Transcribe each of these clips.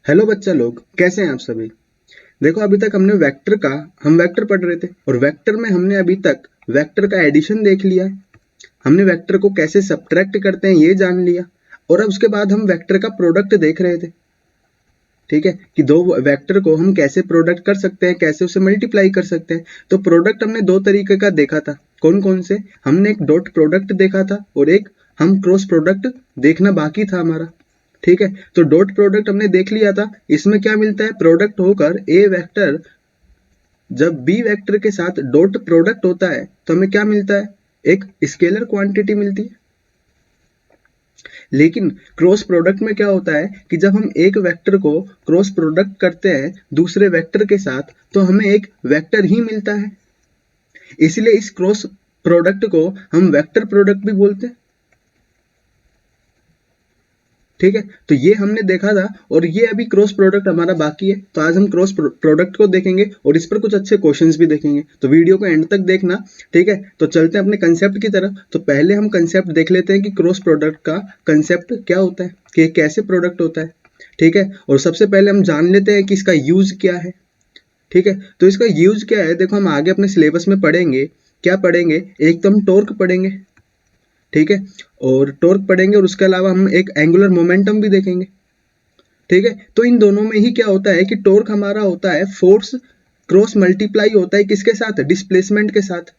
Hello बच्चा लोग, कैसे हैं आप सभी। देखो, अभी तक हमने हम वेक्टर पढ़ रहे थे और वेक्टर में हमने अभी तक वेक्टर का एडिशन देख लिया है। हमने वेक्टर को कैसे सब्ट्रैक्ट करते हैं ये जान लिया और अब उसके बाद हम वेक्टर का प्रोडक्ट देख रहे थे। ठीक है कि दो वेक्टर को हम कैसे प्रोडक्ट कर सकते हैं, कैसे उसे मल्टीप्लाई कर सकते हैं। तो प्रोडक्ट हमने दो तरीके का देखा था। कौन कौन से? हमने एक डॉट प्रोडक्ट देखा था और एक हम क्रॉस प्रोडक्ट देखना बाकी था हमारा। ठीक है, तो डॉट प्रोडक्ट हमने देख लिया था। इसमें क्या मिलता है? प्रोडक्ट होकर ए वेक्टर जब बी वेक्टर के साथ डॉट प्रोडक्ट होता है तो हमें क्या मिलता है? एक स्केलर क्वांटिटी मिलती है। लेकिन क्रॉस प्रोडक्ट में क्या होता है कि जब हम एक वेक्टर को क्रॉस प्रोडक्ट करते हैं दूसरे वेक्टर के साथ तो हमें एक वेक्टर ही मिलता है। इसलिए इस क्रॉस प्रोडक्ट को हम वेक्टर प्रोडक्ट भी बोलते हैं। ठीक है, तो ये हमने देखा था और ये अभी क्रॉस प्रोडक्ट हमारा बाकी है। तो आज हम क्रॉस प्रोडक्ट को देखेंगे और इस पर कुछ अच्छे क्वेश्चंस भी देखेंगे। तो वीडियो को एंड तक देखना। ठीक है, तो चलते हैं अपने कंसेप्ट की तरफ। तो पहले हम कंसेप्ट देख लेते हैं कि क्रॉस प्रोडक्ट का कंसेप्ट क्या होता है, कि कैसे प्रोडक्ट होता है। ठीक है, और सबसे पहले हम जान लेते हैं कि इसका यूज क्या है। ठीक है, तो इसका यूज क्या है, देखो हम आगे अपने सिलेबस में पढ़ेंगे। क्या पढ़ेंगे? एक तो हम टॉर्क पढ़ेंगे। ठीक है, और टॉर्क पढ़ेंगे और उसके अलावा हम एक एंगुलर मोमेंटम भी देखेंगे। ठीक है, तो इन दोनों में ही क्या होता है कि टॉर्क हमारा होता है फोर्स क्रॉस मल्टीप्लाई होता है किसके साथ? डिस्प्लेसमेंट के साथ।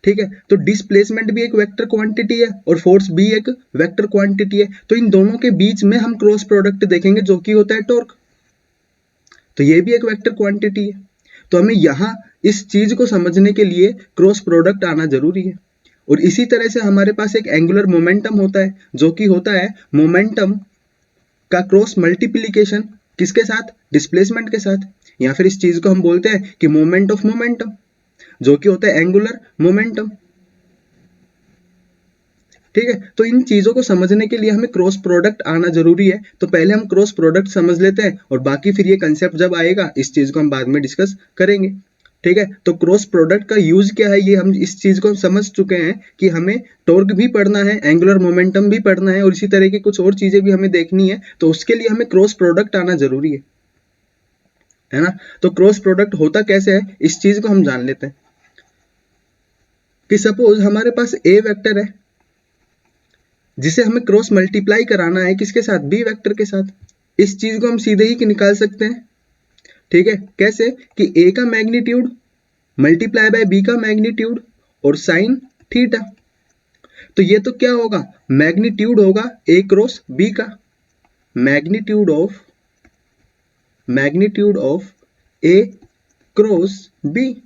ठीक है, तो डिस्प्लेसमेंट भी एक वेक्टर क्वांटिटी है और फोर्स भी एक वेक्टर क्वांटिटी है। तो इन दोनों के बीच में हम क्रॉस प्रोडक्ट देखेंगे जो कि होता है टॉर्क। तो ये भी एक वेक्टर क्वांटिटी है। तो हमें यहाँ इस चीज को समझने के लिए क्रॉस प्रोडक्ट आना जरूरी है। और इसी तरह से हमारे पास एक एंगुलर मोमेंटम होता है जो कि होता है मोमेंटम का क्रॉस मल्टीप्लिकेशन किसके साथ? डिस्प्लेसमेंट के साथ। या फिर इस चीज को हम बोलते हैं कि मोमेंट ऑफ मोमेंटम जो कि होता है एंगुलर मोमेंटम। ठीक है, तो इन चीजों को समझने के लिए हमें क्रॉस प्रोडक्ट आना जरूरी है। तो पहले हम क्रॉस प्रोडक्ट समझ लेते हैं और बाकी फिर ये कंसेप्ट जब आएगा इस चीज को हम बाद में डिस्कस करेंगे। ठीक है, तो क्रॉस प्रोडक्ट का यूज क्या है ये हम इस चीज को समझ चुके हैं कि हमें टॉर्क भी पढ़ना है, एंगुलर मोमेंटम भी पढ़ना है और इसी तरह की कुछ और चीजें भी हमें देखनी है। तो उसके लिए हमें क्रॉस प्रोडक्ट आना जरूरी है ना। तो क्रॉस प्रोडक्ट होता कैसे है इस चीज को हम जान लेते हैं कि सपोज हमारे पास ए वेक्टर है जिसे हमें क्रॉस मल्टीप्लाई कराना है किसके साथ? बी वेक्टर के साथ। इस चीज को हम सीधे ही निकाल सकते हैं। ठीक है, कैसे? कि ए का मैग्नीट्यूड मल्टीप्लाई बाय बी का मैग्नीट्यूड और साइन थीटा। तो ये तो क्या होगा? मैग्नीट्यूड होगा ए क्रॉस बी का। Magnitude of A cross B.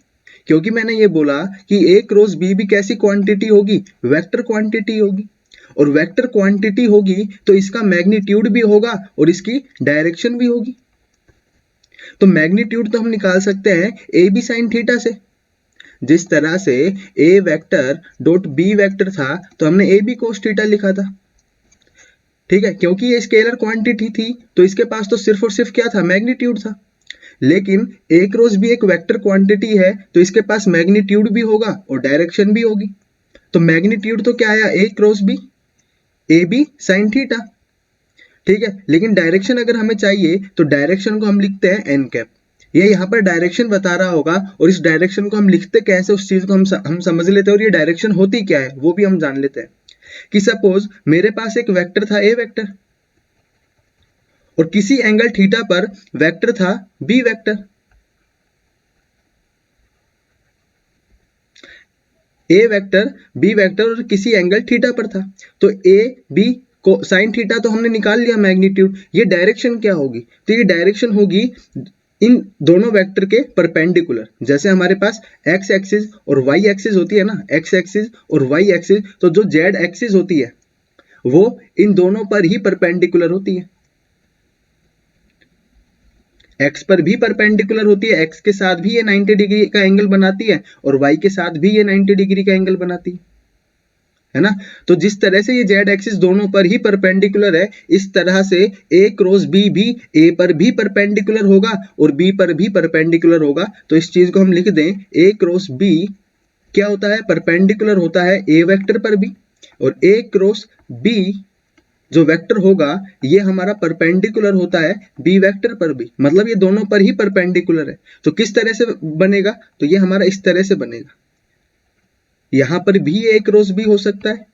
क्योंकि मैंने ये बोला कि ए क्रॉस बी भी कैसी क्वांटिटी होगी? वेक्टर क्वांटिटी होगी। और वेक्टर क्वांटिटी होगी तो इसका मैग्नीट्यूड भी होगा और इसकी डायरेक्शन भी होगी। तो मैग्नीट्यूड तो हम निकाल सकते हैं ए बी साइन थीटा से। जिस तरह से ए वेक्टर डॉट बी वेक्टर था तो हमने ए बी कोस थीटा लिखा था। ठीक है, क्योंकि ये स्केलर क्वांटिटी थी तो इसके पास तो सिर्फ और सिर्फ क्या था? मैग्नीट्यूड था। लेकिन ए क्रॉस बी एक वेक्टर क्वांटिटी है तो इसके पास मैग्नीट्यूड भी होगा और डायरेक्शन भी होगी। तो मैग्नीट्यूड तो क्या आया? A cross B A B sine theta. ठीक है, लेकिन डायरेक्शन अगर हमें चाहिए तो डायरेक्शन को हम लिखते हैं एन कैप। ये यहाँ पर डायरेक्शन बता रहा होगा और इस डायरेक्शन को हम लिखते कैसे उस चीज को हम समझ लेते हैं और ये डायरेक्शन होती क्या है वो भी हम जान लेते हैं। कि सपोज मेरे पास एक वेक्टर था ए वेक्टर और किसी एंगल थीटा पर वेक्टर था बी वेक्टर। ए वेक्टर बी वेक्टर और किसी एंगल थीटा पर था। तो ए बी को साइन थीटा तो हमने निकाल लिया मैग्नीट्यूड। ये डायरेक्शन क्या होगी? तो ये डायरेक्शन होगी इन दोनों वेक्टर के परपेंडिकुलर। जैसे हमारे पास एक्स एक्सिस और वाई एक्सिस होती है ना, एक्स एक्सिस और वाई एक्सिस, तो जो जेड एक्सिस होती है वो इन दोनों पर ही परपेंडिकुलर होती है। एक्स पर भी परपेंडिकुलर होती है, एक्स के साथ भी ये 90 डिग्री का एंगल बनाती है और वाई के साथ भी ये 90 डिग्री का एंगल बनाती है ना। तो जिस तरह से ये जेड एक्सिस दोनों पर ही परपेंडिकुलर है इस तरह से ए क्रॉस बी भी ए पर भी परपेंडिकुलर होगा और बी पर भी परपेंडिकुलर होगा। तो इस चीज को हम लिख दें ए क्रॉस बी क्या होता है? परपेंडिकुलर होता है ए वेक्टर पर भी और ए क्रॉस बी जो वेक्टर होगा ये हमारा परपेंडिकुलर होता है बी वेक्टर पर भी, मतलब ये दोनों पर ही परपेंडिकुलर है। तो किस तरह से बनेगा, तो ये हमारा इस तरह से बनेगा, यहां पर भी ए क्रॉस बी हो सकता है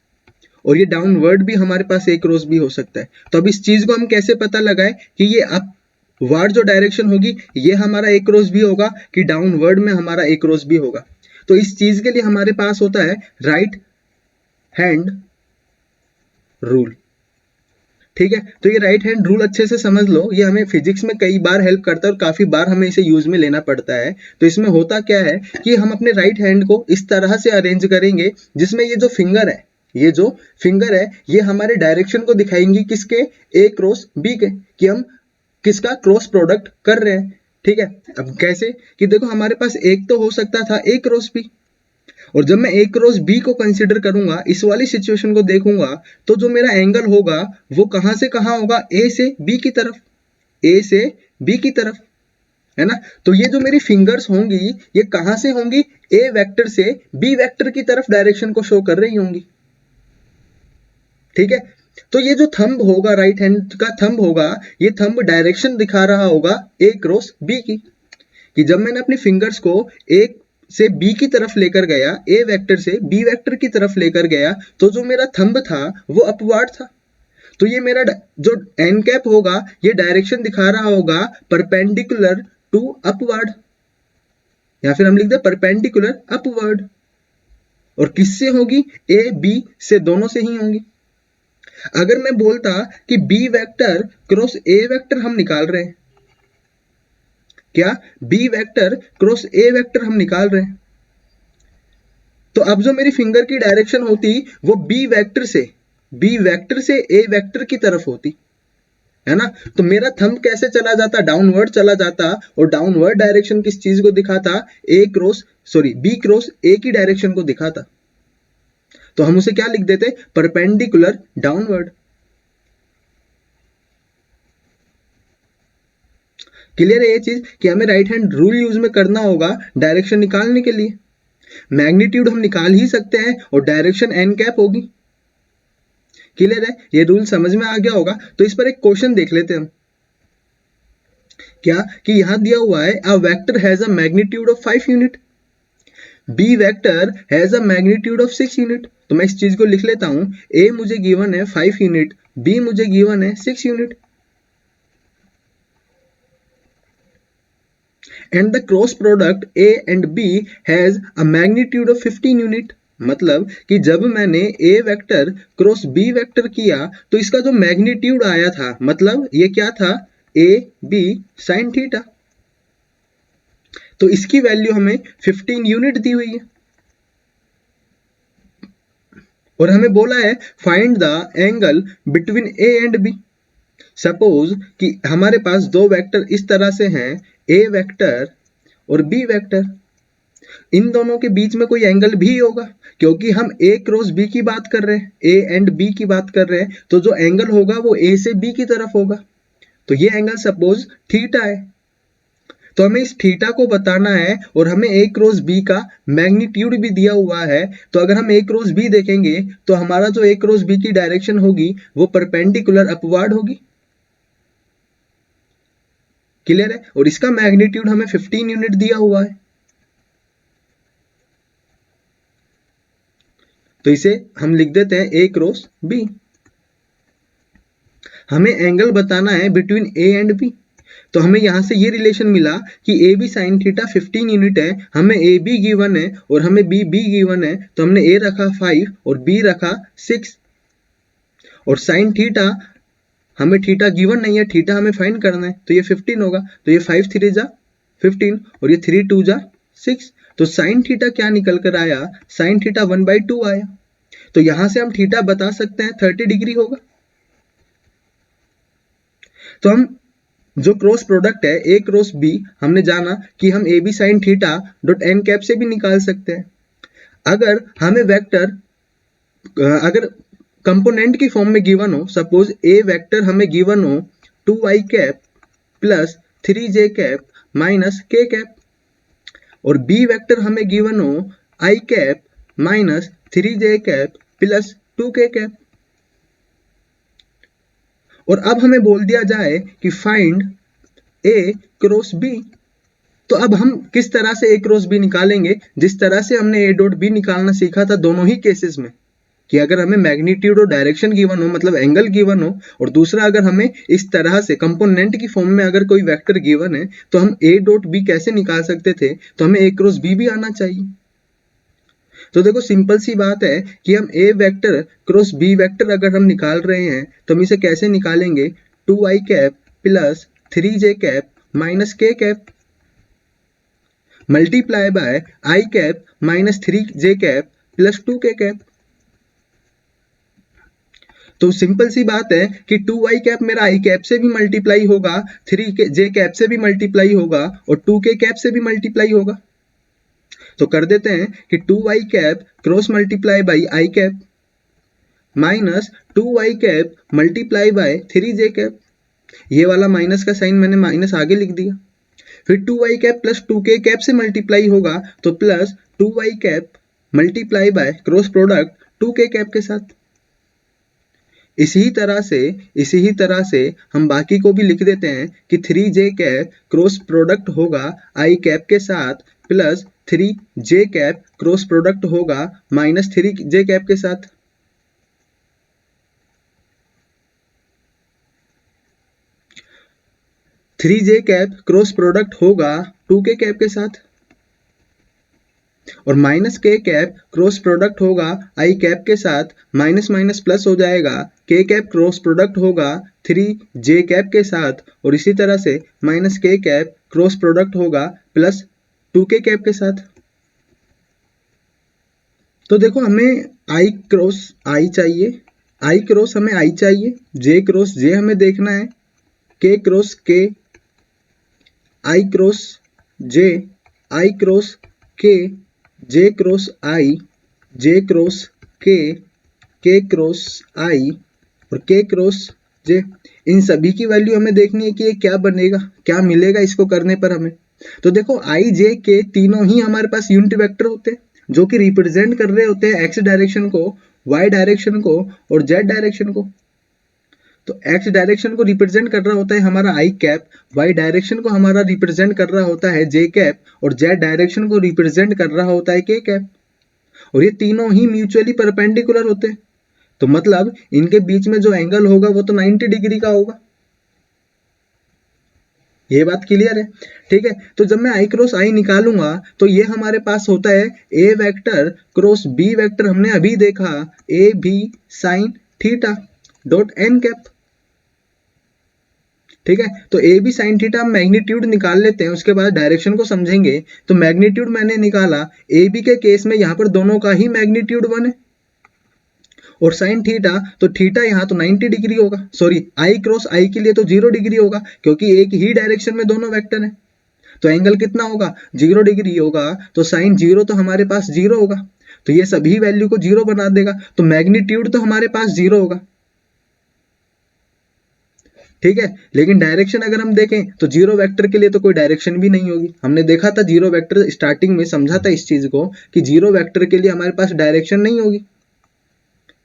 और ये डाउनवर्ड भी हमारे पास ए क्रॉस बी हो सकता है। तो अब इस चीज को हम कैसे पता लगाए कि ये अपवर्ड जो डायरेक्शन होगी ये हमारा ए क्रॉस बी होगा कि डाउनवर्ड में हमारा ए क्रॉस बी होगा। तो इस चीज के लिए हमारे पास होता है राइट हैंड रूल। ठीक है, तो ये राइट हैंड रूल अच्छे से समझ लो, ये हमें फिजिक्स में कई बार हेल्प करता है और काफी बार हमें इसे यूज में लेना पड़ता है। तो इसमें होता क्या है कि हम अपने राइट हैंड को इस तरह से अरेंज करेंगे जिसमें ये जो फिंगर है, ये जो फिंगर है ये हमारे डायरेक्शन को दिखाएंगी किसके, ए क्रॉस बी के, कि हम किसका क्रॉस प्रोडक्ट कर रहे हैं। ठीक है, अब कैसे कि देखो हमारे पास एक तो हो सकता था ए क्रॉस बी, और जब मैं ए क्रॉस बी को कंसीडर करूंगा, इस वाली सिचुएशन को देखूंगा, तो जो मेरा एंगल होगा वो कहां से कहां होगा, ए से बी की तरफ, ए से बी की तरफ, है ना। तो ये जो मेरी फिंगर्स होंगी ये कहां से होंगी, ए वेक्टर से बी वेक्टर की तरफ डायरेक्शन को शो कर रही होंगी। ठीक है, तो ये जो थंब होगा, राइट हैंड का थंब होगा, ये थंब डायरेक्शन दिखा रहा होगा ए क्रॉस बी की, कि जब मैंने अपनी फिंगर्स को एक से बी की तरफ लेकर गया, ए वेक्टर से बी वेक्टर की तरफ लेकर गया, तो जो मेरा थंब था वो अपवर्ड था। तो ये मेरा जो एन कैप होगा ये डायरेक्शन दिखा रहा होगा परपेंडिकुलर टू अपवर्ड, या फिर हम लिख दे परपेंडिकुलर अपवर्ड। और किससे होगी, ए बी से, दोनों से ही होंगी। अगर मैं बोलता कि B vector cross A vector हम निकाल रहे हैं, क्या B vector cross A vector हम निकाल रहे हैं, तो अब जो मेरी फिंगर की डायरेक्शन होती वो बी वेक्टर से ए वेक्टर की तरफ होती, है ना। तो मेरा थंब कैसे चला जाता, डाउनवर्ड चला जाता, और डाउनवर्ड डायरेक्शन किस चीज को दिखाता, बी क्रॉस ए की डायरेक्शन को दिखाता। तो हम उसे क्या लिख देते, परपेंडिकुलर डाउनवर्ड। क्लियर है ये चीज कि हमें राइट हैंड रूल यूज में करना होगा डायरेक्शन निकालने के लिए। मैग्नीट्यूड हम निकाल ही सकते हैं और डायरेक्शन एन कैप होगी। क्लियर है, ये रूल समझ में आ गया होगा। तो इस पर एक क्वेश्चन देख लेते हैं हम, क्या कि यहां दिया हुआ है A vector has a magnitude of 5 unit, B vector has a magnitude of 6 unit. तो मैं इस चीज को लिख लेता हूं, ए मुझे गिवन है 5 यूनिट, बी मुझे गिवन है 6 unit, and the cross product A and B has a magnitude of 15 unit. मतलब कि जब मैंने A vector cross B vector किया तो इसका जो मैग्नीट्यूड आया था, मतलब ये क्या था, A B sin थीटा। तो इसकी वैल्यू हमें 15 यूनिट दी हुई है, और हमें बोला है find the angle between A and B। Suppose कि हमारे पास दो वेक्टर इस तरह से हैं, A वेक्टर और बी वेक्टर, इन दोनों के बीच में कोई एंगल भी होगा, क्योंकि हम ए क्रॉस बी की बात कर रहे हैं, ए एंड बी की बात कर रहे हैं, तो जो एंगल होगा वो ए से बी की तरफ होगा। तो ये एंगल सपोज थीटा है, तो हमें इस थीटा को बताना है, और हमें ए क्रॉस बी का मैग्नीट्यूड भी दिया हुआ है। तो अगर हम ए क्रॉस बी देखेंगे तो हमारा जो ए क्रॉस बी की डायरेक्शन होगी वो परपेंडिकुलर अपवर्ड होगी। क्लियर है, और इसका मैग्नीट्यूड हमें 15 यूनिट दिया हुआ है। तो इसे हम लिख देते हैं ए क्रॉस बी। हमें एंगल बताना है बिटवीन ए एंड बी, तो हमें यहां से ये रिलेशन मिला कि A B sine theta 15 unit है, हमें ए बी गिवन है और हमें बी बी गिवन है, तो हमने ए रखा 5 और बी रखा 6, और साइन थीटा हमें थीटा गिवन नहीं है, थीटा हमें फाइंड करना है, तो ये 15 होगा। तो ये 5 3 जा 15 और ये 3 2 जा 6। तो साइन थीटा क्या निकल कर आया, साइन थीटा 1/2 आया। तो यहां से हम थीटा बता सकते हैं 30 डिग्री होगा। तो हम जो क्रॉस प्रोडक्ट है ए क्रॉस बी, हमने जाना कि हम A B sine theta dot N cap से भी निकाल सकते हैं। अगर हमें वेक्टर अगर कंपोनेंट की फॉर्म में गिवन हो, सपोज ए वेक्टर हमें गिवन हो 2i cap plus 3j cap minus k cap, और बी वेक्टर हमें गिवन हो i cap minus 3j cap plus 2k cap. और अब हमें बोल दिया जाए कि फाइंड ए क्रॉस बी, तो अब हम किस तरह से ए क्रॉस बी निकालेंगे, जिस तरह से हमने ए डॉट बी निकालना सीखा था दोनों ही केसेस में, कि अगर हमें मैग्नीट्यूड और डायरेक्शन गिवन हो, मतलब एंगल गिवन हो, और दूसरा अगर हमें इस तरह से कंपोनेंट की फॉर्म में अगर कोई वेक्टर गिवन है तो हम ए डॉट बी कैसे निकाल सकते थे, तो हमें ए क्रॉस बी भी आना चाहिए। तो देखो सिंपल सी बात है कि हम ए वेक्टर क्रॉस बी वेक्टर अगर हम निकाल रहे हैं तो हम इसे कैसे निकालेंगे, 2i cap plus 3j cap minus k cap multiply by i cap minus 3j cap plus 2k cap. तो सिंपल सी बात है कि 2i कैप मेरा i कैप से भी मल्टीप्लाई होगा, 3j कैप से भी मल्टीप्लाई होगा और 2k कैप से भी मल्टीप्लाई होगा। तो कर देते हैं कि 2i cap cross multiply by i cap minus 2i cap multiply by 3j cap, ये वाला माइनस का साइन मैंने माइनस आगे लिख दिया। फिर 2i cap plus 2k cap से मल्टीप्लाई होगा तो plus 2i cap multiply by cross product 2k cap के साथ। इसी ही तरह से हम बाकी को भी लिख देते हैं कि 3j कैप क्रॉस प्रोडक्ट होगा i कैप के साथ plus 3j cap cross product होगा माइनस 3j कैप के साथ। थ्री जे कैप क्रॉस प्रोडक्ट होगा 2k कैप के साथ और minus k cap cross product होगा i कैप के साथ, माइनस माइनस प्लस हो जाएगा, k कैप क्रॉस प्रोडक्ट होगा 3j कैप के साथ और इसी तरह से minus k cap cross product होगा प्लस 2k कैप के साथ। तो देखो हमें i क्रॉस i चाहिए, i क्रॉस हमें i चाहिए, j क्रॉस j हमें देखना है, k cross k, i cross j, i cross k, j cross i, j cross k, k cross i और k क्रॉस j, इन सभी की वैल्यू हमें देखनी है कि ये क्या बनेगा, क्या मिलेगा इसको करने पर हमें। तो देखो i j k तीनों ही हमारे पास यूनिट वेक्टर होते हैं जो कि रिप्रेजेंट कर रहे होते हैं x डायरेक्शन को, y डायरेक्शन को और z डायरेक्शन को। तो x डायरेक्शन को रिप्रेजेंट कर रहा होता है हमारा i कैप, y डायरेक्शन को हमारा रिप्रेजेंट कर रहा होता है j कैप और z डायरेक्शन को रिप्रेजेंट कर रहा होता है k कैप, और ये तीनों ही म्यूचुअली परपेंडिकुलर होते हैं। तो मतलब इनके बीच में जो एंगल होगा वो तो 90 डिग्री का होगा। ये बात क्लियर है, ठीक है। तो जब मैं i क्रॉस i निकालूंगा तो ये हमारे पास होता है a vector cross b vector, हमने अभी देखा a b sign theta dot n cap, ठीक है। तो ए बी साइन थीटा हम मैग्नीट्यूड निकाल लेते हैं, उसके बाद डायरेक्शन को समझेंगे। तो मैग्नीट्यूड मैंने निकाला, ए बी के केस में यहाँ पर दोनों का ही मैग्नीट्यूड 1 है और साइन थीटा, तो थीटा यहाँ तो 90 डिग्री होगा, सॉरी आई क्रॉस आई के लिए तो 0 डिग्री होगा क्योंकि एक ही डायरेक्शन में दोनों वेक्टर हैं। तो एंगल कितना होगा, 0 डिग्री होगा, तो साइन 0 तो हमारे पास 0 होगा, तो ये सभी वैल्यू को 0 बना देगा, तो मैग्नीट्यूड तो हमारे पास 0 होगा, ठीक है। लेकिन डायरेक्शन अगर हम देखें तो 0 वेक्टर के लिए तो कोई डायरेक्शन भी नहीं होगी। हमने देखा था 0 वेक्टर, स्टार्टिंग में समझा था इस चीज को कि 0 वेक्टर के लिए हमारे पास डायरेक्शन नहीं होगी,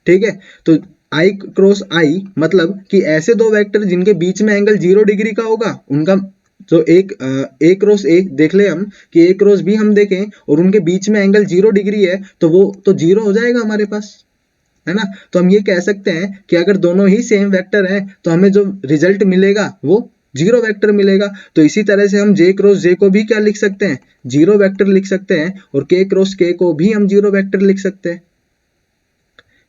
ठीक है। तो i क्रॉस i मतलब कि ऐसे दो वेक्टर जिनके बीच में एंगल 0 डिग्री का होगा, उनका तो एक a क्रॉस a देख ले हम कि a क्रॉस b हम देखें और उनके बीच में एंगल 0 डिग्री है तो वो तो 0 हो जाएगा हमारे पास, है ना। तो हम ये कह सकते हैं कि अगर दोनों ही सेम वेक्टर हैं तो हमें जो रिजल्ट मिलेगा वो 0 वेक्टर मिलेगा। तो इसी तरह से हम j क्रॉस j को भी क्या लिख सकते हैं, 0 वेक्टर लिख सकते हैं और k क्रॉस k को भी हम 0 वेक्टर लिख सकते हैं।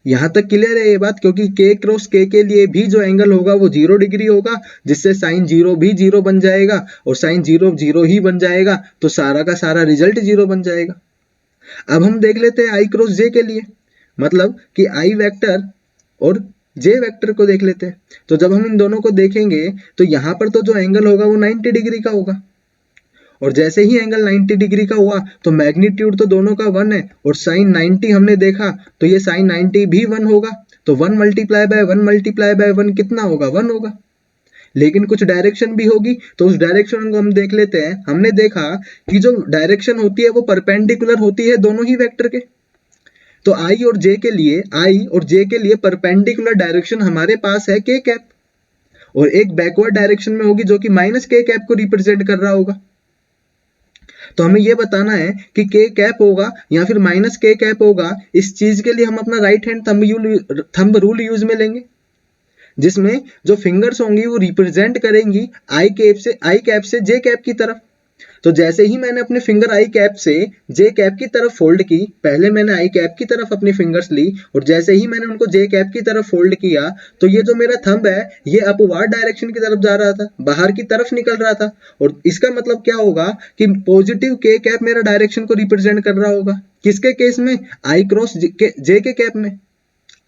यहां तक क्लियर है ये बात, क्योंकि k क्रॉस k के लिए भी जो एंगल होगा वो 0 डिग्री होगा, जिससे साइन 0 भी 0 बन जाएगा और साइन 0 0 ही बन जाएगा, तो सारा का सारा रिजल्ट 0 बन जाएगा। अब हम देख लेते हैं i क्रॉस j के लिए, मतलब कि i वेक्टर और j वेक्टर को देख लेते हैं। तो जब हम इन दोनों को देखेंगे तो यहाँ पर तो जो एंगल होगा वो 90 डिग्री का होगा, और जैसे ही एंगल 90 डिग्री का हुआ तो मैग्नीट्यूड तो दोनों का 1 है और साइन 90 हमने देखा तो ये साइन 90 भी 1 होगा, तो 1 मल्टीप्लाई बाय 1 मल्टीप्लाई बाय 1 कितना होगा, 1 होगा। लेकिन कुछ डायरेक्शन भी होगी तो उस डायरेक्शन को हम देख लेते हैं। हमने देखा कि जो डायरेक्शन होती है वो परपेंडिकुलर होती है दोनों ही वेक्टर के। तो i और j के लिए परपेंडिकुलर डायरेक्शन हमारे पास है k कैप, और एक बैकवर्ड डायरेक्शन में होगी जो कि माइनस के कैप को रिप्रेजेंट कर रहा होगा। तो हमें ये बताना है कि के कैप होगा या फिर माइनस के कैप होगा। इस चीज के लिए हम अपना right hand thumb rule use में लेंगे, जिसमें जो फिंगर्स होंगी वो रिप्रेजेंट करेंगी आई कैप से जे कैप की तरफ। तो जैसे ही मैंने अपने फिंगर आई कैप से जे कैप की तरफ फोल्ड की, पहले मैंने आई कैप की तरफ अपनी फिंगर्स ली और जैसे ही मैंने उनको जे कैप की तरफ फोल्ड किया तो ये जो मेरा थंब है ये अपवर्ड डायरेक्शन की तरफ जा रहा था, बाहर की तरफ निकल रहा था। और इसका मतलब क्या होगा कि पॉजिटिव के कैप मेरा डायरेक्शन को रिप्रेजेंट कर रहा होगा। किसके केस में? आई क्रॉस जे के कैप में।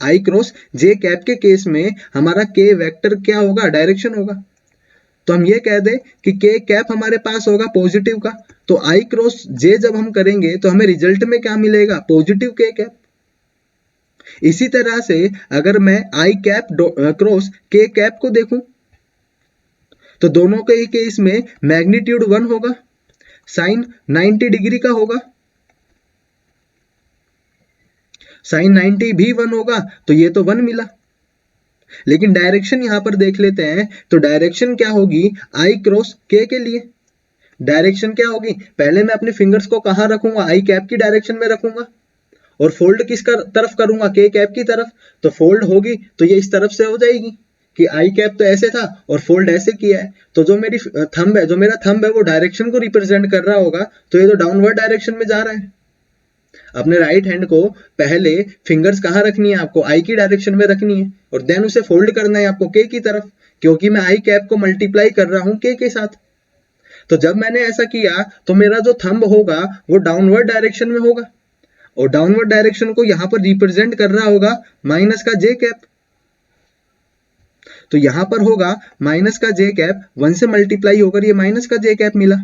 आई क्रॉस जे कैप के केस में हमारा के वेक्टर क्या होगा? डायरेक्शन होगा। तो हम ये कह दें कि के कैप हमारे पास होगा पॉजिटिव का, तो आई क्रॉस जे जब हम करेंगे तो हमें रिजल्ट में क्या मिलेगा? पॉजिटिव के कैप। इसी तरह से अगर मैं आई कैप क्रॉस के कैप को देखूं तो दोनों के ही केस में मैग्नीट्यूड 1 होगा, साइन 90 डिग्री का होगा, साइन 90 भी 1 होगा, तो ये तो 1 मिला। लेकिन डायरेक्शन यहां पर देख लेते हैं, तो डायरेक्शन क्या होगी आई क्रॉस के के लिए? डायरेक्शन क्या होगी? पहले मैं अपने फिंगर्स को कहां रखूंगा? आई कैप की डायरेक्शन में रखूंगा और फोल्ड किस तरफ करूंगा? के कैप की तरफ। तो फोल्ड होगी तो ये इस तरफ से हो जाएगी कि आई कैप तो ऐसे था और फोल्ड ऐसे किया है, तो जो मेरी थंब है, जो मेरा थंब है वो डायरेक्शन को रिप्रेजेंट कर रहा होगा, तो ये तो डाउनवर्ड डायरेक्शन में जा रहा है। अपने राइट हैंड को पहले फिंगर्स कहाँ रखनी है आपको? आई की डायरेक्शन में रखनी है और देन उसे फोल्ड करना है आपको के की तरफ, क्योंकि मैं आई कैप को मल्टीप्लाई कर रहा हूं के साथ। तो जब मैंने ऐसा किया तो मेरा जो थंब होगा वो डाउनवर्ड डायरेक्शन में होगा और डाउनवर्ड डायरेक्शन को यहां पर रिप्रेजेंट कर रहा होगा माइनस का जे कैप। तो यहां पर होगा माइनस का जे कैप, 1 से मल्टीप्लाई होकर ये माइनस का जे कैप मिला।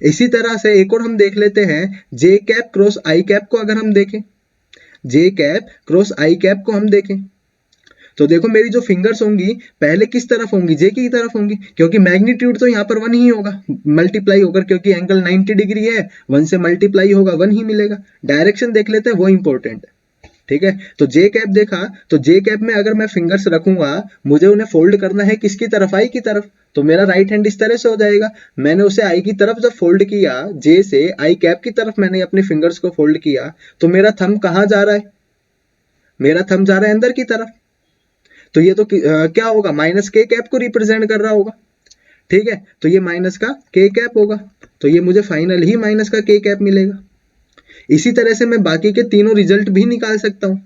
इसी तरह से एक और हम देख लेते हैं, जे कैप क्रॉस आई कैप को अगर हम देखें, जे कैप क्रॉस आई कैप को हम देखें तो देखो मेरी जो फिंगर्स होंगी पहले किस तरफ होंगी? जे की तरफ होंगी, क्योंकि मैग्नीट्यूड तो यहाँ पर 1 ही होगा मल्टीप्लाई होकर, क्योंकि एंगल 90 डिग्री है, 1 से मल्टीप्लाई होगा 1 ही मिलेगा। डायरेक्शन देख लेते हैं, वो इंपॉर्टेंट है। ठीक है, तो जे कैप देखा, तो जे कैप में अगर मैं फिंगर्स रखूंगा मुझे उन्हें फोल्ड करना है किसकी तरफ? आई की तरफ। तो मेरा राइट हैंड इस तरह से हो जाएगा। मैंने उसे आई की तरफ जब फोल्ड किया, जे से आई कैप की तरफ मैंने अपने फिंगर्स को फोल्ड किया, तो मेरा थंब कहां जा रहा है? मेरा थंब जा रहा है अंदर की तरफ। तो ये तो क्या होगा? माइनस के कैप को रिप्रेजेंट कर रहा होगा। ठीक है, तो ये माइनस का के कैप होगा, तो ये मुझे फाइनल ही माइनस का के कैप मिलेगा। इसी तरह से मैं बाकी के तीनों रिजल्ट भी निकाल सकता हूं,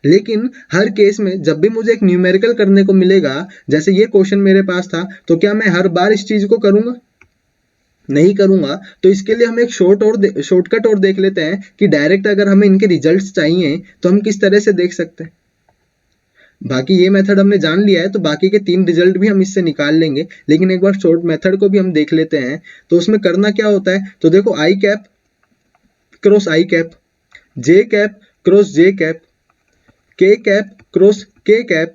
लेकिन हर केस में जब भी मुझे एक न्यूमेरिकल करने को मिलेगा, जैसे ये क्वेश्चन मेरे पास था, तो क्या मैं हर बार इस चीज को करूंगा? नहीं करूंगा। तो इसके लिए हम एक शॉर्टकट और देख लेते हैं कि डायरेक्ट अगर हमें इनके रिजल्ट्स चाहिए तो हम किस तरह से देख सकते हैं। बाकी ये मेथड हमने जान लिया है, तो बाकी के 3 रिजल्ट भी हम इससे निकाल लेंगे, लेकिन एक बार शॉर्ट मेथड को भी हम देख लेते हैं। तो उसमें करना क्या होता है, तो देखो आई कैप क्रॉस आई कैप, जे कैप क्रॉस जे कैप, के कैप क्रॉस के कैप,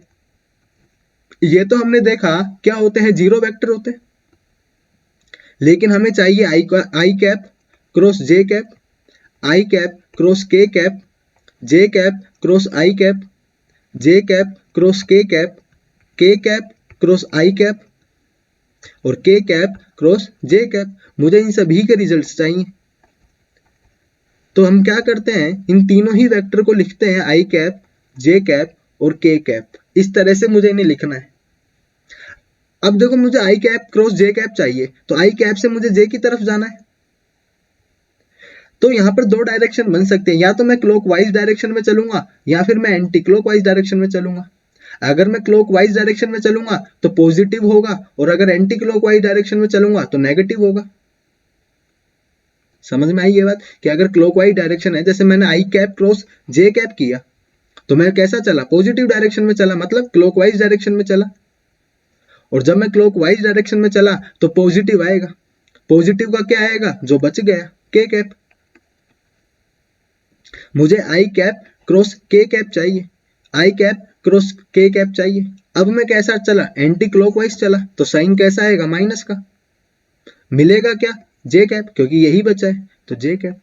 ये तो हमने देखा क्या होते हैं? जीरो वेक्टर होते हैं। लेकिन हमें चाहिए आई कैप क्रॉस जे कैप, आई कैप क्रॉस के कैप, जे कैप क्रॉस आई कैप, जे कैप क्रॉस के कैप क्रॉस आई कैप और के कैप क्रॉस जे कैप। मुझे इन सभी के रिजल्ट्स चाहिए। तो हम क्या करते हैं, इन तीनों ही वेक्टर को लिखते हैं आई कैप, जे कैप और के कैप। इस तरह से मुझे इन्हें लिखना है। अब देखो मुझे आई कैप क्रॉस जे कैप चाहिए, तो आई कैप से मुझे जे की तरफ जाना है। तो यहाँ पर 2 डायरेक्शन बन सकते हैं, या तो मैं क्लॉकवाइज डायरेक्शन में चलूंगा या फिर मैं एंटी क्लॉकवाइज डायरेक्शन में चलूंगा। अगर मैं क्लॉकवाइज डायरेक्शन में चलूंगा तो पॉजिटिव होगा और अगर एंटी क्लॉकवाइज डायरेक्शन में चलूंगा तो नेगेटिव होगा। समझ में आई ये बात कि अगर क्लॉकवाइज डायरेक्शन है, जैसे मैंने आई कैप क्रॉस जे कैप किया, तो मैं कैसा चला? पॉजिटिव डायरेक्शन में चला, मतलब क्लॉकवाइज डायरेक्शन में चला। और जब मैं क्लॉकवाइज डायरेक्शन में चला तो पॉजिटिव आएगा। पॉजिटिव का क्या आएगा? जो बच गया, के कैप। मुझे आई कैप क्रॉस के कैप चाहिए, आई कैप क्रॉस के कैप चाहिए। अब मैं कैसा चला? एंटी क्लॉकवाइज चला, तो साइन कैसा आएगा? माइनस का। मिलेगा क्या? जे कैप, क्योंकि यही बचा है, तो जे कैप।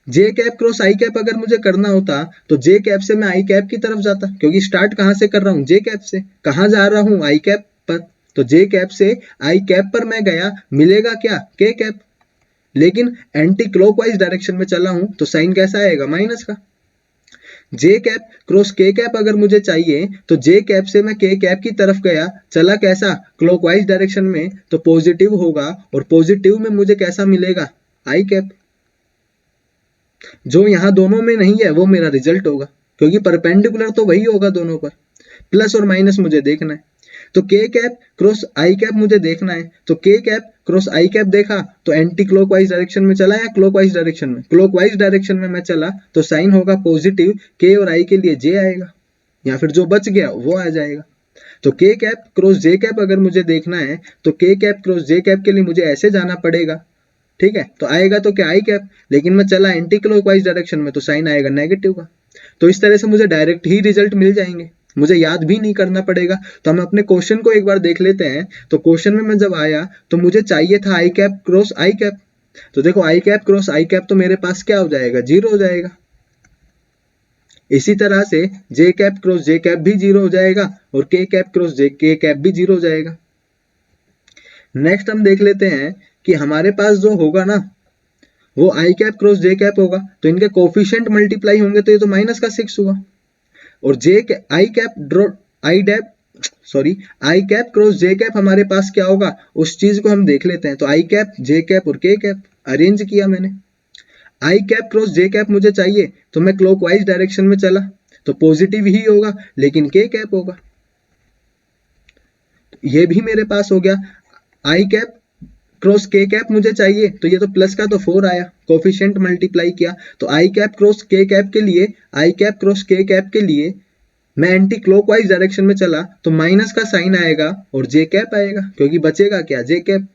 जे कैप क्रॉस आई कैप अगर मुझे करना होता तो जे कैप से मैं आई कैप की तरफ जाता, क्योंकि स्टार्ट कहाँ से कर रहा हूँ, जे कैप से, कहाँ जा रहा हूँ, आई कैप पर। तो जे कैप से आई कैप पर मैं गया, मिलेगा क्या, के कैप। लेकिन एंटी क्लॉकवाइज डायरेक्शन में चला हूं तो साइन कैसा आएगा, माइनस का। जे कैप क्रॉस के कैप अगर मुझे चाहिए तो जे कैप से मैं के कैप की तरफ गया, चला कैसा, क्लॉकवाइज डायरेक्शन में, तो पॉजिटिव होगा, और पॉजिटिव में मुझे कैसा मिलेगा, आई कैप। जो यहां दोनों में नहीं है वो मेरा रिजल्ट होगा, क्योंकि परपेंडिकुलर तो वही होगा दोनों पर। प्लस और माइनस मुझे देखना है, तो के कैप क्रॉस आई कैप मुझे देखना है। तो के कैप क्रॉस आई कैप देखा तो एंटी क्लॉकवाइज डायरेक्शन में चला या क्लॉकवाइज डायरेक्शन में, क्लॉकवाइज डायरेक्शन में मैं चला तो साइन होगा पॉजिटिव, के और आई के लिए जे आएगा, या फिर जो बच गया वो आ जाएगा। तो के कैप क्रॉस जे कैप अगर मुझे देखना है तो के कैप क्रॉस जे कैप के लिए मुझे ऐसे जाना पड़ेगा, ठीक है। तो आएगा तो क्या, आई कैप, लेकिन मैं चला एंटी क्लॉकवाइज डायरेक्शन में तो साइन आएगा नेगेटिव का। तो इस तरह से मुझे डायरेक्ट ही रिजल्ट मिल जाएंगे, मुझे याद भी नहीं करना पड़ेगा। तो हम अपने क्वेश्चन को एक बार देख लेते हैं। तो क्वेश्चन में मैं जब आया तो मुझे चाहिए था आई कैप क्रॉस आई कैप। तो देखो आई कैप क्रॉस आई कैप तो मेरे पास क्या हो जाएगा, जीरो हो जाएगा। इसी तरह से जे कैप क्रॉस जे कैप भी जीरो हो जाएगा, और के कैप क्रॉस जे के कैप भी जीरो हो जाएगा। नेक्स्ट हम देख लेते हैं कि हमारे पास जो होगा ना वो आई कैप क्रॉस जे कैप होगा, तो इनके कोफिशिएंट मल्टीप्लाई होंगे तो ये तो माइनस का 6 हुआ। और J I cap draw I डैप sorry I cap cross J cap हमारे पास क्या होगा, उस चीज को हम देख लेते हैं। तो आई कैप जे कैप और के कैप अरेंज किया मैंने। आई कैप क्रॉस जे कैप मुझे चाहिए तो मैं क्लॉकवाइज डायरेक्शन में चला तो पॉजिटिव ही होगा, लेकिन के कैप होगा। ये भी मेरे पास हो गया। आई कैप क्रॉस के कैप मुझे चाहिए तो ये तो प्लस का तो 4 आया, कोफिशिएंट मल्टीप्लाई किया। तो आई कैप क्रॉस के कैप के लिए, आई कैप क्रॉस के कैप के लिए मैं एंटी क्लॉकवाइज डायरेक्शन में चला तो माइनस का साइन आएगा और जे कैप आएगा, क्योंकि बचेगा क्या, जे कैप।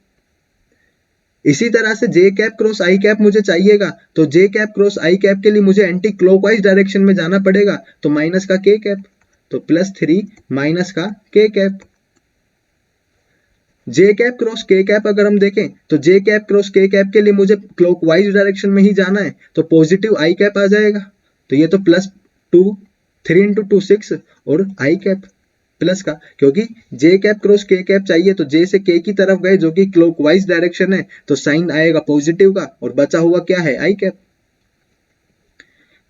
इसी तरह से जे कैप क्रॉस आई कैप मुझे चाहिएगा तो जे कैप क्रॉस आई कैप के लिए मुझे एंटी क्लॉकवाइज डायरेक्शन में जाना पड़ेगा, तो माइनस का के कैप, तो +3 माइनस का के कैप। जे कैप क्रॉस के कैप अगर हम देखें तो जे कैप क्रॉस के कैप के लिए मुझे क्लॉकवाइज डायरेक्शन में ही जाना है, तो पॉजिटिव आई कैप आ जाएगा। तो ये तो +2 3 × 2 6 और आई कैप प्लस का, क्योंकि जे कैप क्रॉस के कैप चाहिए तो जे से के की तरफ गए जो कि क्लॉकवाइज डायरेक्शन है, तो साइन आएगा पॉजिटिव का, और बचा हुआ क्या है, आई कैप।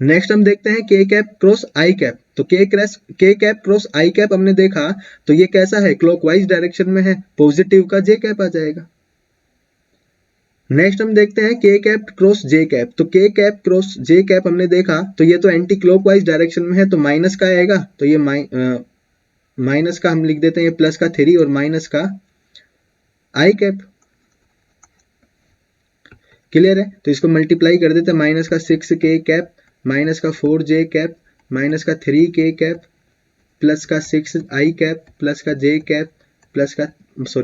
नेक्स्ट हम देखते हैं के कैप क्रॉस आई कैप। तो के कैप क्रॉस आई कैप हमने देखा तो ये कैसा है, क्लॉकवाइज डायरेक्शन में है, पॉजिटिव का जे कैप आ जाएगा। नेक्स्ट हम देखते हैं के कैप क्रॉस जे कैप। तो के कैप क्रॉस जे कैप हमने देखा तो ये तो एंटी क्लॉकवाइज डायरेक्शन में है तो माइनस का आएगा, तो ये माइनस का हम लिख देते हैं प्लस का 3 और माइनस का आई कैप। क्लियर है, तो इसको मल्टीप्लाई कर देते हैं, माइनस का 6 के कैप माइनस का 4 जे कैप माइनस का 3 के कैप प्लस का 6 आई कैप प्लस का जे कैप प्लस का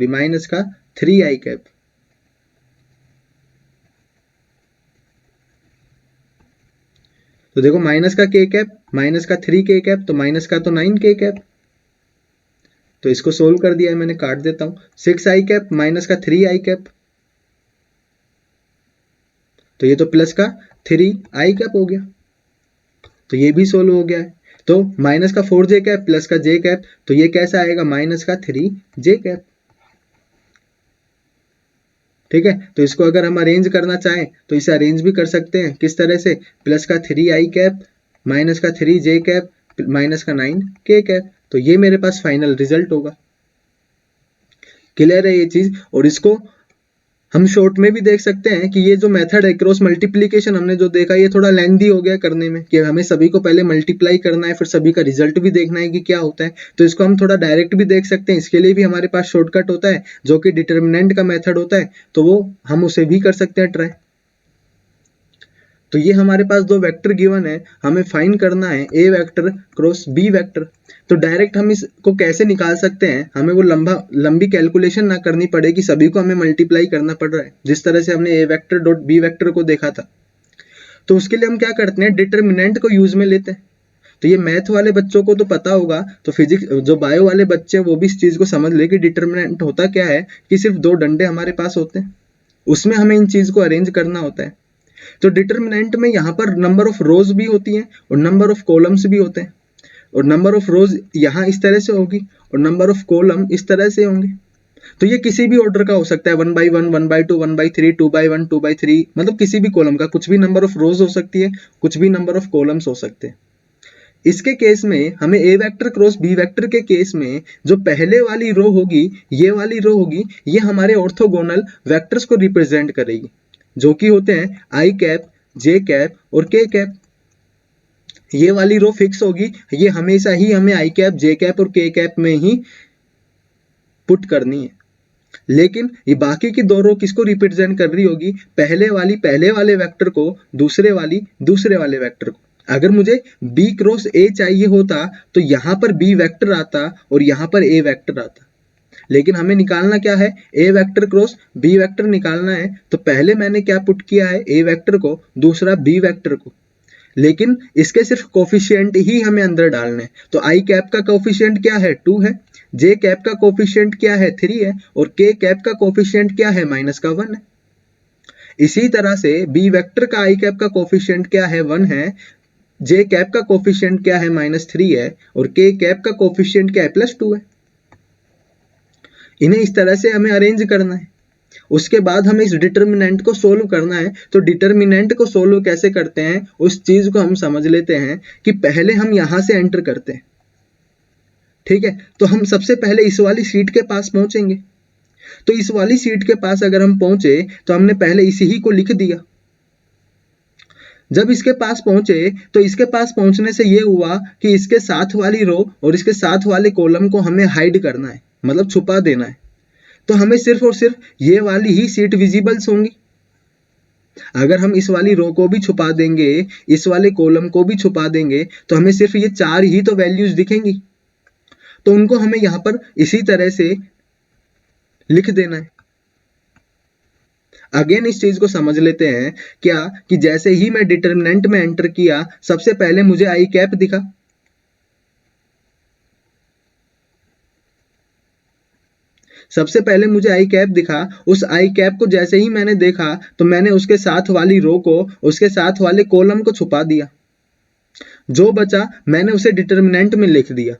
माइनस का 3 आई कैप। तो देखो माइनस का के कैप माइनस का 3 के कैप तो माइनस का तो 9 के कैप। तो इसको सोल्व कर दिया है मैंने, काट देता हूं। 6 आई कैप माइनस का 3 आई कैप, तो ये तो प्लस का 3 आई कैप हो गया, तो ये भी सोल्व हो गया है। तो माइनस का 4 जे कैप प्लस का जे कैप, तो ये कैसा आएगा, माइनस का 3 जे कैप। ठीक है, तो इसको अगर हम अरेंज करना चाहें तो इसे अरेंज भी कर सकते हैं, किस तरह से, प्लस का 3 आई कैप माइनस का 3 जे कैप माइनस का 9 के कैप। तो ये मेरे पास फाइनल रिजल्ट होगा। क्लियर है ये चीज। और इसको हम शॉर्ट में भी देख सकते हैं कि ये जो मेथड है क्रॉस मल्टीप्लिकेशन हमने जो देखा, ये थोड़ा लेंथी हो गया करने में, कि हमें सभी को पहले मल्टीप्लाई करना है फिर सभी का रिजल्ट भी देखना है कि क्या होता है। तो इसको हम थोड़ा डायरेक्ट भी देख सकते हैं, इसके लिए भी हमारे पास शॉर्टकट होता है जो कि डिटर्मिनेंट का मेथड होता है, तो वो हम उसे भी कर सकते हैं ट्राई। तो ये हमारे पास दो वेक्टर गिवन है, हमें फाइंड करना है A vector cross B vector. तो डायरेक्ट हम इसको कैसे निकाल सकते हैं, हमें वो लंबी कैलकुलेशन ना करनी पड़े कि सभी को हमें मल्टीप्लाई करना पड़ रहा है, जिस तरह से हमने ए वेक्टर डॉट बी वेक्टर को देखा था। तो उसके लिए हम क्या करते हैं, डिटर्मिनेंट को यूज में लेते हैं। तो ये मैथ वाले बच्चों को तो पता होगा, तो फिजिक्स जो बायो वाले बच्चे वो भी इस चीज को समझ ले कि डिटर्मिनेंट होता क्या है, कि सिर्फ दो डंडे हमारे पास होते हैं, उसमें हमें इन चीज को अरेंज करना होता है। तो डिटर्मिनेंट में यहाँ पर नंबर ऑफ रोज भी होती हैं और नंबर ऑफ कॉलम्स भी होते हैं, और नंबर ऑफ रोज यहाँ इस तरह से होगी और नंबर ऑफ कॉलम इस तरह से होंगे। तो ये किसी भी ऑर्डर का हो सकता है, 1 by 1, 1 by 2, 1 by 3, 2 by 1, 2 by 3, मतलब किसी भी कॉलम का कुछ भी नंबर ऑफ रोज हो सकती है, कुछ भी नंबर ऑफ कॉलम्स हो सकते हैं। इसके केस में हमें ए वेक्टर क्रॉस बी वेक्टर के केस में जो पहले वाली रो होगी, ये वाली रो होगी, ये हमारे ऑर्थोगोनल वेक्टर्स को रिप्रेजेंट करेगी, जो कि होते हैं आई कैप, जे कैप और के कैप। ये वाली रो फिक्स होगी, ये हमेशा ही हमें आई कैप, जे कैप और के कैप में ही पुट करनी है। लेकिन ये बाकी की दो रो किसको रिप्रेजेंट कर रही होगी, पहले वाली पहले वाले वेक्टर को, दूसरे वाली दूसरे वाले वेक्टर को। अगर मुझे b क्रॉस a चाहिए होता तो यहाँ पर b वेक्टर आता और यहाँ पर a वेक्टर आता, लेकिन हमें निकालना क्या है, a vector cross b vector निकालना है। तो पहले मैंने क्या पुट किया है, a वेक्टर को, दूसरा b वेक्टर को, लेकिन इसके सिर्फ कोफिशिएंट ही हमें अंदर डालने हैं। तो आई कैप का कोफिशिएंट क्या है, 2 है, जे कैप का कोफिशिएंट क्या है, 3 है, और के कैप का कोफिशिएंट क्या है, -1 है। इसी तरह से बी वेक्टर का आई कैप का कोफिशिएंट क्या है, 1 है, जे कैप का कोफिशिएंट क्या है, -3 है, और के कैप का कोफिशिएंट क्या है, +2 है। इन्हें इस तरह से हमें अरेंज करना है। उसके बाद हमें इस डिटर्मिनेंट को सोल्व करना है। तो डिटर्मिनेंट को सोल्व कैसे करते हैं, उस चीज को हम समझ लेते हैं कि पहले हम यहां से एंटर करते हैं, ठीक है। तो हम सबसे पहले इस वाली सीट के पास पहुंचेंगे। तो इस वाली सीट के पास अगर हम पहुंचे तो हमने पहले इसी ही को लिख दिया। जब इसके पास पहुंचे तो इसके पास पहुंचने से ये हुआ कि इसके साथ वाली रो और इसके साथ वाले कॉलम को हमें हाइड करना है, मतलब छुपा देना है। तो हमें सिर्फ और सिर्फ ये वाली ही सीट विजिबल्स होंगी। अगर हम इस वाली रो को भी छुपा देंगे, इस वाले कॉलम को भी छुपा देंगे, तो हमें सिर्फ ये 4 ही तो वैल्यूज दिखेंगी। तो उनको हमें यहां पर इसी तरह से लिख देना है। अगेन इस चीज को समझ लेते हैं क्या, कि जैसे ही मैं डिटर्मिनेंट में एंटर किया, सबसे पहले मुझे आई कैप दिखा, सबसे पहले मुझे आई कैप दिखा। उस आई कैप को जैसे ही मैंने देखा तो मैंने उसके साथ वाली रो को, उसके साथ वाले कॉलम को छुपा दिया। जो बचा मैंने उसे डिटर्मिनेंट में लिख दिया।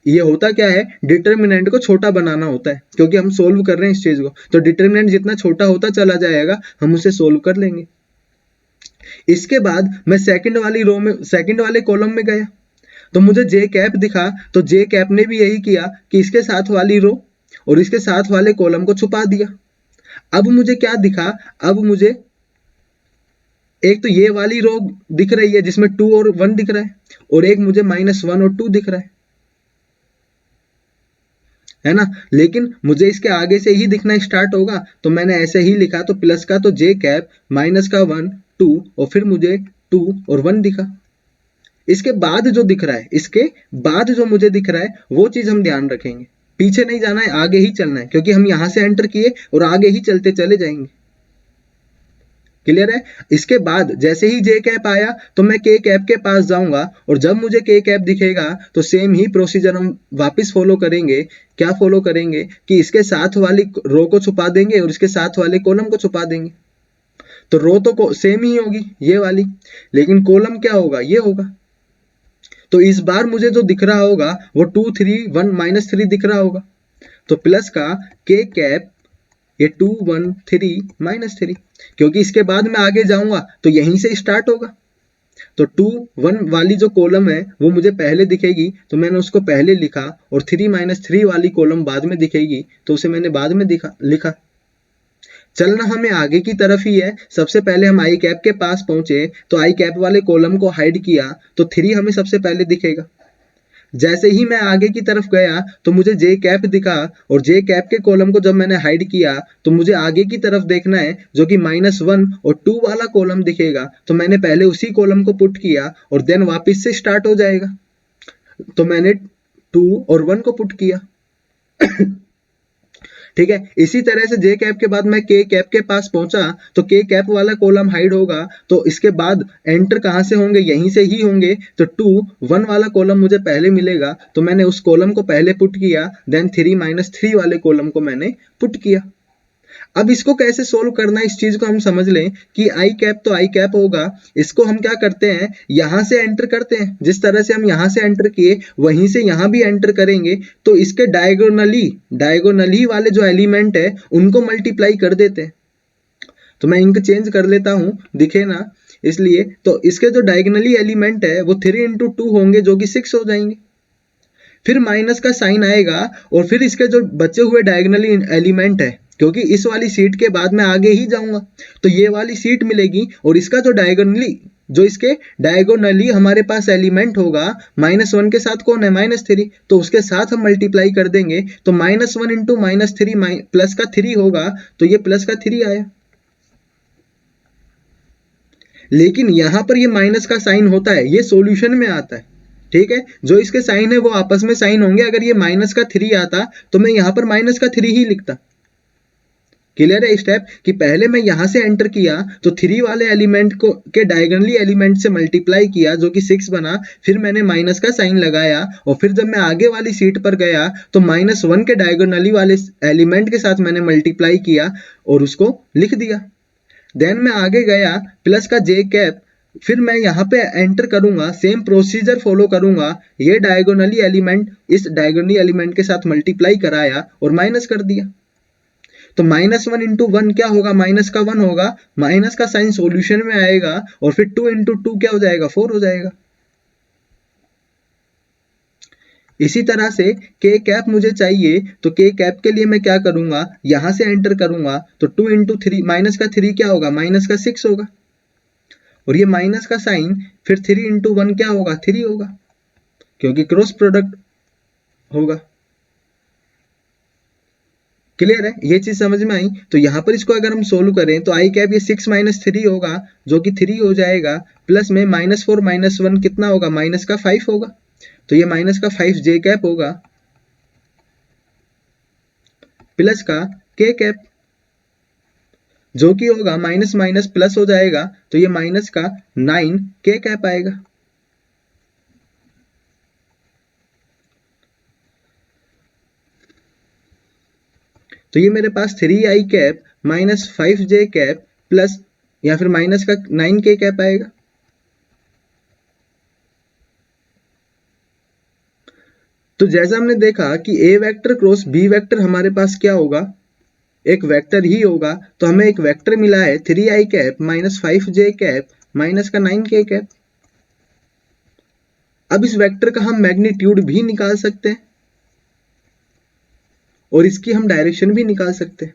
ये होता क्या है, डिटर्मिनेंट को छोटा बनाना होता है, क्योंकि हम सोल्व कर रहे हैं इस चीज को। तो डिटर्मिनेंट जितना छोटा होता चला जाएगा, हम उसे सोल्व कर लेंगे। इसके बाद मैं सेकंड वाली रो में, सेकंड वाले कॉलम में गया, तो मुझे जे कैप दिखा। तो जे कैप ने भी यही किया कि इसके साथ वाली रो और इसके साथ वाले कॉलम को छुपा दिया। अब मुझे क्या दिखा, अब मुझे एक तो ये वाली रो दिख रही है जिसमें 2 और 1 दिख रहा है, और एक मुझे -1 और 2 दिख रहा है ना। लेकिन मुझे इसके आगे से ही दिखना स्टार्ट होगा, तो मैंने ऐसे ही लिखा। तो प्लस का तो जे कैप, माइनस का 1, 2, और फिर मुझे 2 और 1 दिखा। इसके बाद जो दिख रहा है, इसके बाद जो मुझे दिख रहा है, वो चीज हम ध्यान रखेंगे। पीछे नहीं जाना है, आगे ही चलना है, क्योंकि हम यहां से एंटर किए और आगे ही चलते चले जाएंगे। क्लियर है। इसके बाद जैसे ही जे कैप आया तो मैं के कैप के पास जाऊंगा, और जब मुझे के कैप दिखेगा तो सेम ही प्रोसीजर हम वापस फॉलो करेंगे। क्या फॉलो करेंगे कि इसके साथ वाली रो को छुपा देंगे और इसके साथ वाले कॉलम को छुपा देंगे। तो रो तो सेम ही होगी ये वाली, लेकिन कॉलम क्या होगा, ये होगा। तो इस बार मुझे जो दिख रहा होगा वो 2, 3, 1, -3 दिख रहा होगा। तो प्लस का के कैप, ये 2, 1, 3, -3, क्योंकि इसके बाद मैं आगे जाऊंगा तो यहीं से स्टार्ट होगा। तो 2, 1 वाली जो कॉलम है वो मुझे पहले दिखेगी, तो मैंने उसको पहले लिखा, और 3, -3 वाली कॉलम बाद में दिखेगी, तो उसे मैंने बाद में लिखा। चलना हमें आगे की तरफ ही है। सबसे पहले हम आई कैप के पास पहुंचे, तो आई कैप वाले कॉलम को हाइड किया, तो 3 हमें सबसे पहले दिखेगा। जैसे ही मैं आगे की तरफ गया तो मुझे जे कैप दिखा, और जे कैप के कॉलम को जब मैंने हाइड किया तो मुझे आगे की तरफ देखना है, जो कि -1 और 2 वाला कॉलम दिखेगा। तो मैंने पहले उसी कॉलम को पुट किया और देन वापस से स्टार्ट हो जाएगा। तो मैंने 2 और 1 को पुट किया। ठीक है। इसी तरह से जे कैप के बाद मैं के कैप के पास पहुंचा, तो के कैप वाला कॉलम हाइड होगा, तो इसके बाद एंटर कहां से होंगे, यहीं से ही होंगे। तो 2, 1 वाला कॉलम मुझे पहले मिलेगा, तो मैंने उस कॉलम को पहले पुट किया, देन 3, -3 वाले कॉलम को मैंने पुट किया। अब इसको कैसे सोल्व करना है इस चीज को हम समझ लें कि आई कैप तो आई कैप होगा। इसको हम क्या करते हैं, यहां से एंटर करते हैं, जिस तरह से हम यहां से एंटर किए वहीं से यहां भी एंटर करेंगे, तो इसके डायगोनली वाले जो एलिमेंट है उनको मल्टीप्लाई कर देते हैं। तो मैं इंक चेंज कर लेता हूं, दिखे ना, इसलिए तो इसके जो डायगोनली एलिमेंट है वो 3 इंटू 2 होंगे जो कि 6 हो जाएंगे। फिर माइनस का साइन आएगा और फिर इसके जो बचे हुए डायगोनली एलिमेंट है, क्योंकि इस वाली सीट के बाद मैं आगे ही जाऊंगा तो ये वाली सीट मिलेगी, और इसका जो इसके डायगोनली हमारे पास एलिमेंट होगा -1 के साथ कौन है, -3, तो उसके साथ हम मल्टीप्लाई कर देंगे, तो -1 इंटू -3 प्लस का 3 होगा, तो ये प्लस का 3 आया। लेकिन यहां पर ये माइनस का साइन होता है, ये सॉल्यूशन में आता है, ठीक है, जो इसके साइन है वो आपस में साइन होंगे। अगर ये माइनस का 3 आता तो मैं यहां पर माइनस का 3 ही लिखता। क्लियर है स्टेप, कि पहले मैं यहां से एंटर किया तो 3 वाले एलिमेंट को के डायगोनली एलिमेंट से मल्टीप्लाई किया जो कि 6 बना, फिर मैंने माइनस का साइन लगाया, और फिर जब मैं आगे वाली सीट पर गया तो -1 के डायगोनली वाले एलिमेंट के साथ मैंने मल्टीप्लाई किया और उसको लिख दिया। देन मैं आगे गया प्लस का जे कैप, फिर मैं यहाँ पे एंटर करूंगा, सेम प्रोसीजर फॉलो करूंगा, ये डायगोनली एलिमेंट इस डायगोनली एलिमेंट के साथ मल्टीप्लाई कराया और माइनस कर दिया। तो -1 इंटू 1 क्या होगा, माइनस का 1 होगा, माइनस का साइन सॉल्यूशन में आएगा, और फिर 2 इंटू 2 क्या हो जाएगा, 4 हो जाएगा। इसी तरह से के कैप मुझे चाहिए, तो के कैप के लिए मैं क्या करूंगा, यहां से एंटर करूंगा, तो 2 इंटू 3 माइनस का 3 क्या होगा, माइनस का 6 होगा, और ये माइनस का साइन फिर 3 इंटू 1 क्या होगा, 3 होगा, क्योंकि क्रॉस प्रोडक्ट होगा। क्लियर है, ये चीज समझ में आई। तो यहाँ पर इसको अगर हम सोल्व करें तो आई कैप ये 6 - 3 होगा जो कि 3 हो जाएगा, प्लस में -4 - 1 कितना होगा, माइनस का 5 होगा, तो ये माइनस का 5 जे कैप होगा, प्लस का के कैप जो कि होगा माइनस माइनस प्लस हो जाएगा, तो ये माइनस का 9 के कैप आएगा। तो ये मेरे पास 3i cap -5j cap plus या फिर माइनस का 9k कैप आएगा। तो जैसा हमने देखा कि a vector cross b vector हमारे पास क्या होगा, एक वेक्टर ही होगा, तो हमें एक वेक्टर मिला है 3i cap -5j cap minus का 9k कैप। अब इस वेक्टर का हम मैग्नीट्यूड भी निकाल सकते हैं और इसकी हम डायरेक्शन भी निकाल सकते हैं,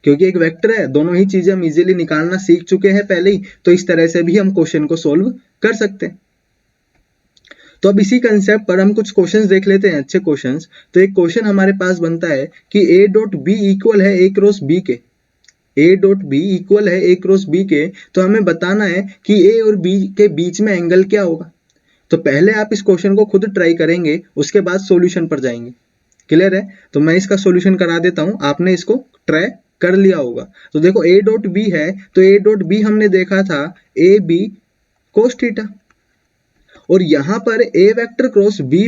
क्योंकि एक वेक्टर है, दोनों ही चीजें हम इजीली निकालना सीख चुके हैं पहले ही, तो इस तरह से भी हम क्वेश्चन को सोल्व कर सकते हैं। तो अब इसी कंसेप्ट पर हम कुछ क्वेश्चंस देख लेते हैं, अच्छे क्वेश्चंस। तो एक क्वेश्चन हमारे पास बनता है कि a डॉट बी इक्वल है a क्रॉस बी के, a डॉट बी इक्वल है a क्रॉस बी के, तो हमें बताना है कि a और b के बीच में एंगल क्या होगा। तो पहले आप इस क्वेश्चन को खुद ट्राई करेंगे, उसके बाद सॉल्यूशन पर जाएंगे। क्लियर है, तो मैं इसका सॉल्यूशन करा देता हूं, आपने इसको ट्राई कर लिया होगा। तो देखो a डॉट बी है, तो a डॉट बी हमने देखा था a b cos थीटा, और यहां पर a vector cross b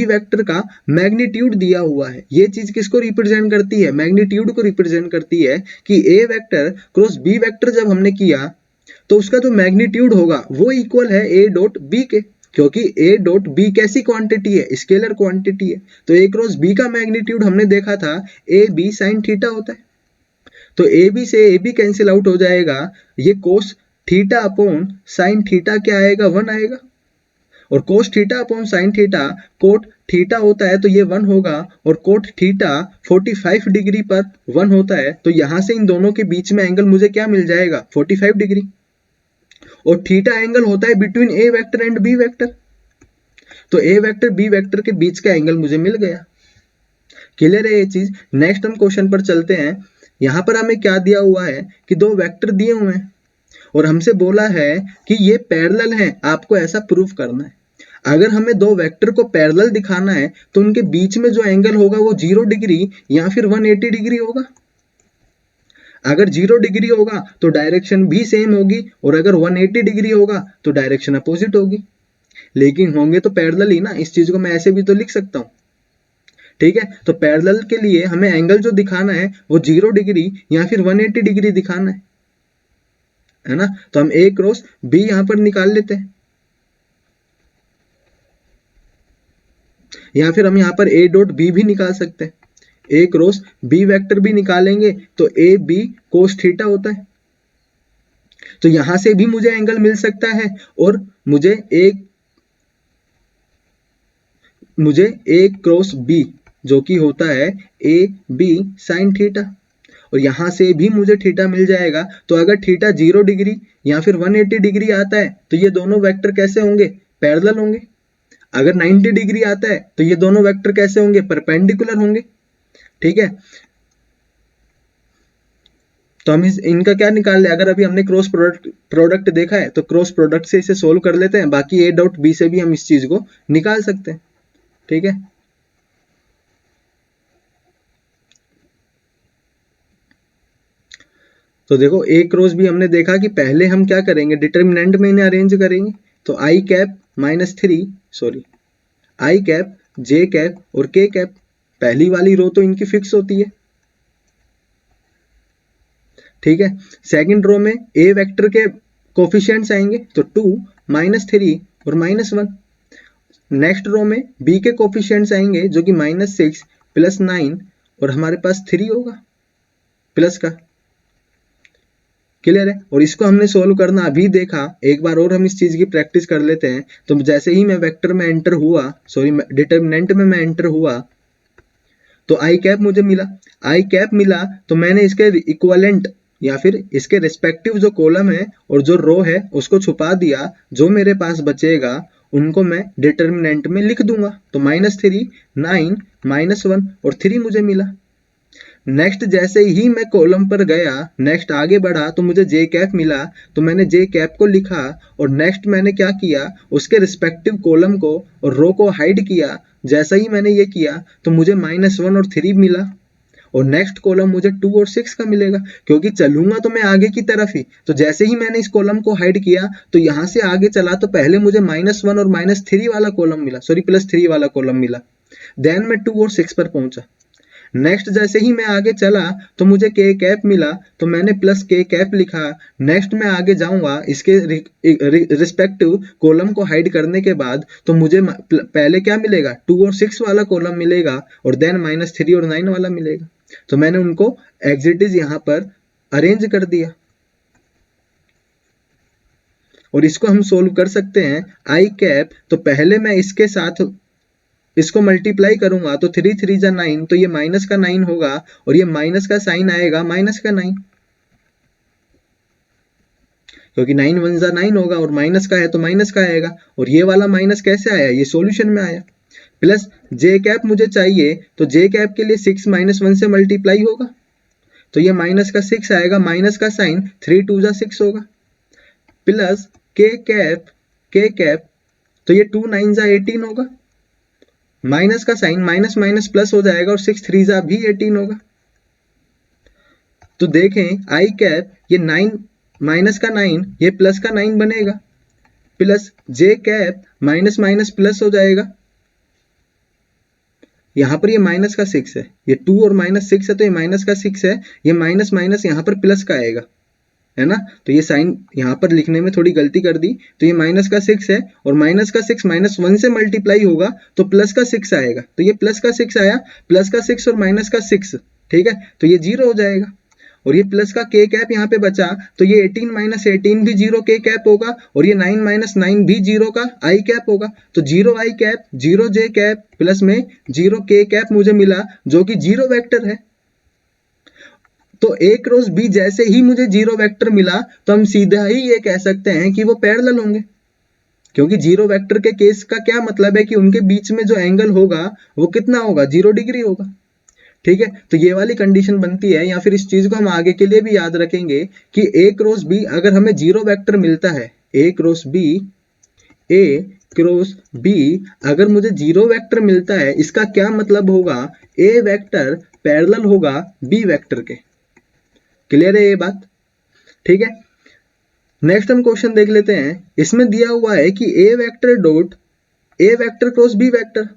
vector का मैग्नीट्यूड दिया हुआ है। ये चीज किसको रिप्रेजेंट करती है, मैग्नीट्यूड को रिप्रेजेंट करती है, कि a vector cross b vector जब हमने किया तो उसका जो मैग्नीट्यूड होगा वो इक्वल है a डॉट b के, क्योंकि a डॉट b कैसी क्वांटिटी है, स्केलर क्वांटिटी है। तो a क्रॉस b का मैग्नीट्यूड हमने देखा था a b साइन थीटा होता है, तो a b से a b कैंसिल आउट हो जाएगा, ये cos theta upon sine theta क्या आएगा, 1 आएगा, और cos theta upon sine theta cot theta होता है तो ये 1 होगा, और कोट थीटा 45 डिग्री पर 1 होता है, तो यहां से इन दोनों के बीच में एंगल मुझे क्या मिल जाएगा, 45 डिग्री, और थीटा एंगल होता है between A vector and B vector, तो ए वेक्टर बी वेक्टर के बीच का एंगल मुझे मिल गया। क्लियर है ये चीज। नेक्स्ट हम क्वेश्चन पर चलते हैं। यहां पर हमें क्या दिया हुआ है कि दो वेक्टर दिए हुए हैं और हमसे बोला है कि ये पैरेलल हैं, आपको ऐसा प्रूफ करना है। अगर हमें दो वेक्टर को पैरेलल दिखाना है तो उनके बीच में जो एंगल होगा वो 0 डिग्री या फिर 180 डिग्री होगा। अगर 0 डिग्री होगा तो डायरेक्शन भी सेम होगी, और अगर 180 डिग्री होगा तो डायरेक्शन अपोजिट होगी। लेकिन होंगे तो पैरेलल ही ना, इस चीज को मैं ऐसे भी तो लिख सकता हूं। ठीक है, तो पैरेलल के लिए हमें एंगल जो दिखाना है वो 0 डिग्री या फिर 180 डिग्री दिखाना है ना। तो हम ए क्रॉस बी यहां पर निकाल लेते हैं, या फिर हम यहां पर ए डॉट बी भी निकाल सकते हैं। ए क्रॉस बी वेक्टर भी निकालेंगे तो ए बी कोस थीटा होता है, तो यहां से भी मुझे एंगल मिल सकता है और मुझे ए क्रॉस बी जो कि होता है ए बी साइन थीटा, और यहां से भी मुझे थीटा मिल जाएगा। तो अगर थीटा 0 डिग्री या फिर 180 डिग्री आता है तो ये दोनों वेक्टर कैसे होंगे, पैरेलल होंगे। अगर 90 डिग्री आता है तो ये दोनों वेक्टर कैसे होंगे, परपेंडिकुलर होंगे। ठीक है, तो हम इनका क्या निकाल ले, अगर अभी हमने क्रॉस प्रोडक्ट देखा है तो क्रॉस प्रोडक्ट से इसे सोल्व कर लेते हैं, बाकी ए डॉट बी से भी हम इस चीज को निकाल सकते हैं। ठीक है, तो देखो ए क्रॉस भी हमने देखा कि पहले हम क्या करेंगे, डिटर्मिनेंट में इन्हें अरेंज करेंगे। तो आई कैप आई कैप जे कैप और के कैप, पहली वाली रो तो इनकी फिक्स होती है। ठीक है, सेकंड रो में ए वेक्टर के कोफिशिएंट्स आएंगे तो 2 -3 और -1। नेक्स्ट रो में बी के कोफिशिएंट्स आएंगे जो कि -6 +9 और हमारे पास 3 होगा प्लस का। क्लियर है, और इसको हमने सोल्व करना अभी देखा, एक बार और हम इस चीज की प्रैक्टिस कर लेते हैं। तो जैसे ही मैं वेक्टर में एंटर हुआ, डिटर्मिनेंट में मैं एंटर हुआ तो आई कैप मुझे मिला, तो मैंने इसके इक्विवेलेंट या फिर इसके रिस्पेक्टिव जो कॉलम है और जो रो है उसको छुपा दिया। जो मेरे पास बचेगा उनको मैं डिटर्मिनेंट में लिख दूंगा। तो -3 9 -1 और 3 मुझे मिला। नेक्स्ट जैसे ही मैं कॉलम पर गया, नेक्स्ट आगे बढ़ा तो मुझे जे कैप मिला, तो मैंने जे कैप को लिखा और नेक्स्ट मैंने क्या किया, उसके रिस्पेक्टिव कॉलम को और रो को हाइड किया। जैसा ही मैंने ये किया तो मुझे -1 और 3 मिला, और नेक्स्ट कॉलम मुझे 2 और 6 का मिलेगा, क्योंकि चलूंगा तो मैं आगे की तरफ ही। तो जैसे ही मैंने इस कॉलम को हाइड किया तो यहां से आगे चला तो पहले मुझे -1 और -3 वाला कॉलम मिला, +3 वाला कॉलम मिला। देन मैं 2 और 6 पर पहुंचा। नेक्स्ट जैसे ही मैं आगे चला तो मुझे के कैप मिला, तो मैंने प्लस के कैप लिखा। नेक्स्ट मैं आगे जाऊंगा इसके रिस्पेक्टिव कॉलम को हाइड करने के बाद, तो मुझे पहले क्या मिलेगा, 2 और 6 वाला कॉलम मिलेगा और देन -3 और 9 वाला मिलेगा। तो मैंने उनको एग्जिट यहां पर अरेंज कर दिया, और इसको हम सोल्व कर सकते हैं। आई कैप, तो पहले मैं इसके साथ इसको मल्टीप्लाई करूंगा तो 3 3 जा 9, तो ये माइनस का 9 होगा और ये माइनस का साइन आएगा माइनस का 9, क्योंकि 9 1 जा 9 होगा और माइनस का है तो माइनस का आएगा। और ये वाला माइनस कैसे आया, ये सॉल्यूशन में आया। प्लस जे कैप मुझे चाहिए, तो जे कैप के लिए 6 -1 से मल्टीप्लाई होगा, तो ये माइनस का 6 आएगा, माइनस का साइन 3 2 जा 6 होगा। प्लस के कैप, तो ये 2 9 जा 18 होगा, माइनस का साइन माइनस माइनस प्लस हो जाएगा और 6 3 जा भी 18 होगा। तो देखें आई कैप, ये 9 माइनस का 9, ये प्लस का 9 बनेगा। प्लस जे कैप माइनस माइनस प्लस हो जाएगा, यहां पर ये माइनस का 6 है, ये 2 और -6 है तो ये माइनस का 6 है, ये माइनस माइनस यहां पर प्लस का आएगा, है ना। तो ये साइन यहां पर लिखने में थोड़ी गलती कर दी, तो ये माइनस का 6 है और माइनस का 6 -1 से मल्टीप्लाई होगा तो प्लस का 6 आएगा, तो ये प्लस का 6 आया, प्लस का 6 और माइनस का 6, ठीक है, तो ये 0 हो जाएगा। और ये प्लस का के कैप यहाँ पे बचा, तो ये 18 -18 भी 0 के कैप होगा और ये 9 -9 भी 0 का आई कैप होगा। तो 0 आई कैप 0 जे कैप प्लस में 0 के कैप मुझे मिला, जो कि 0 वेक्टर है। तो ए क्रॉस बी जैसे ही मुझे 0 वेक्टर मिला तो हम सीधा ही ये कह सकते हैं कि वो पैरेलल होंगे, क्योंकि 0 वेक्टर के केस का क्या मतलब है कि उनके बीच में जो एंगल होगा वो कितना होगा, 0 डिग्री होगा। ठीक है, तो ये वाली कंडीशन बनती है, या फिर इस चीज को हम आगे के लिए भी याद रखेंगे कि ए क्रॉस बी अगर हमें 0 वेक्टर मिलता है, ए क्रॉस बी अगर मुझे 0 वेक्टर मिलता है, इसका क्या मतलब होगा, ए वेक्टर पैरेलल होगा बी वेक्टर के। क्लियर है ये बात, ठीक है। नेक्स्ट हम क्वेश्चन देख लेते हैं। इसमें दिया हुआ है कि ए वेक्टर क्रॉस बी वेक्टर।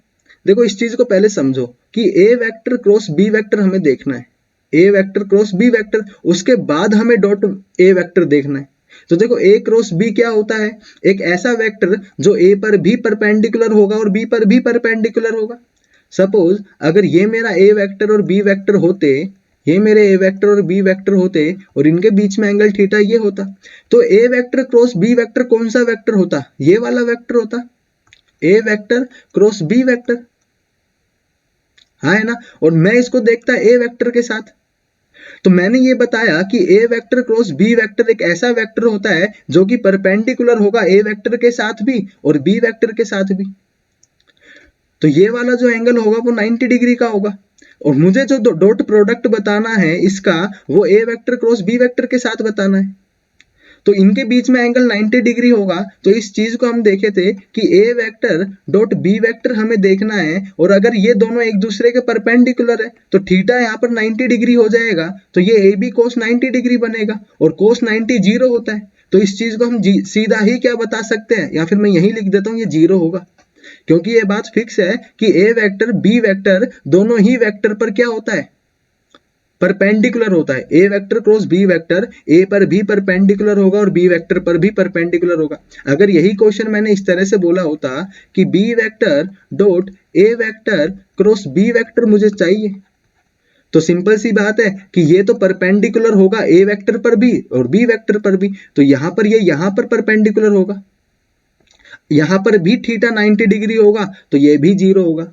देखो इस चीज को पहले समझो, कि ए वेक्टर क्रॉस बी वेक्टर हमें देखना है, A vector cross B vector, उसके बाद हमें डॉट ए वेक्टर देखना है। तो देखो ए क्रॉस बी क्या होता है, एक ऐसा वेक्टर जो ए पर भी परपेंडिकुलर होगा और बी पर भी परपेंडिकुलर होगा। सपोज अगर ये मेरा ए वेक्टर और बी वेक्टर होते, ये मेरे ए वेक्टर और बी वेक्टर होते और इनके बीच में एंगल थीटा ये होता, तो A vector cross B vector कौन सा वेक्टर होता, ये वाला वेक्टर होता, ए वेक्टर क्रॉस बी वेक्टर, हाँ है ना। और मैं इसको देखता ए वेक्टर के साथ, तो मैंने ये बताया कि ए वेक्टर क्रॉस बी वेक्टर एक ऐसा वेक्टर होता है जो कि परपेंडिकुलर होगा ए वेक्टर के साथ भी और बी वेक्टर के साथ भी। तो ये वाला जो एंगल होगा वो 90 डिग्री का होगा, और मुझे जो डॉट प्रोडक्ट बताना है इसका, वो ए वेक्टर क्रॉस बी वेक्टर के साथ बताना है। तो इनके बीच में एंगल 90 डिग्री होगा। तो इस चीज को हम देखे थे कि ए वेक्टर डॉट बी वेक्टर हमें देखना है, और अगर ये दोनों एक दूसरे के परपेंडिकुलर है तो थीटा यहाँ पर 90 डिग्री हो जाएगा, तो ये ए बी कोस 90 डिग्री बनेगा, और कोस 90 जीरो होता है। तो इस चीज को हम सीधा ही क्या बता सकते हैं, या फिर मैं यही लिख देता हूँ, ये जीरो होगा, क्योंकि ये बात फिक्स है कि ए वेक्टर बी वेक्टर दोनों ही वेक्टर पर क्या होता है, परपेंडिकुलर होता है। A vector cross B vector A पर भी परपेंडिकुलर होगा और बी वेक्टर पर भी परपेंडिकुलर होगा। अगर यही क्वेश्चन मैंने इस तरह से बोला होता कि B vector dot A vector cross B vector मुझे चाहिए, तो सिंपल सी बात है कि ये तो परपेंडिकुलर होगा ए वेक्टर पर भी और बी वेक्टर पर भी, तो यहां पर ये यहां पर परपेंडिकुलर होगा, यहां पर भी थीटा 90 डिग्री होगा, तो ये भी जीरो होगा।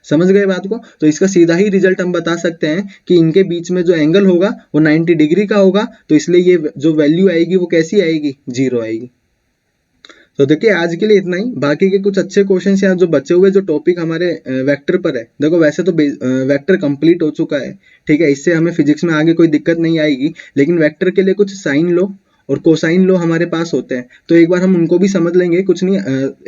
समझ गए बात को। तो इसका सीधा ही रिजल्ट हम बता सकते हैं कि इनके बीच में जो एंगल होगा वो 90 डिग्री का होगा, तो इसलिए ये जो वैल्यू आएगी वो कैसी आएगी, जीरो आएगी। तो देखिए आज के लिए इतना ही, बाकी के कुछ अच्छे क्वेश्चंस यहाँ जो बचे हुए जो टॉपिक हमारे वेक्टर पर है, देखो वैसे तो वेक्टर कंप्लीट हो चुका है, ठीक है, इससे हमें फिजिक्स में आगे कोई दिक्कत नहीं आएगी, लेकिन वेक्टर के लिए कुछ साइन लो और कोसाइन लो हमारे पास होते हैं, तो एक बार हम उनको भी समझ लेंगे। कुछ नहीं,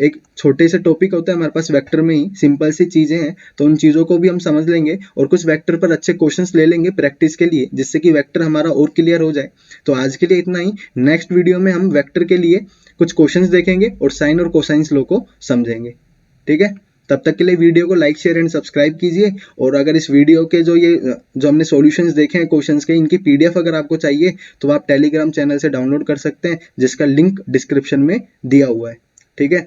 एक छोटे से टॉपिक होता है हमारे पास वेक्टर में ही, सिंपल सी चीजें हैं, तो उन चीजों को भी हम समझ लेंगे और कुछ वेक्टर पर अच्छे क्वेश्चंस ले लेंगे प्रैक्टिस के लिए, जिससे कि वेक्टर हमारा और क्लियर हो जाए। तो आज के लिए इतना ही, नेक्स्ट वीडियो में हम वेक्टर के लिए कुछ क्वेश्चंस देखेंगे और साइन और कोसाइंस लो को समझेंगे, ठीक है। तब तक के लिए वीडियो को लाइक शेयर एंड सब्सक्राइब कीजिए, और अगर इस वीडियो के जो हमने सॉल्यूशंस देखे हैं क्वेश्चंस के, इनकी पीडीएफ अगर आपको चाहिए तो आप टेलीग्राम चैनल से डाउनलोड कर सकते हैं, जिसका लिंक डिस्क्रिप्शन में दिया हुआ है, ठीक है।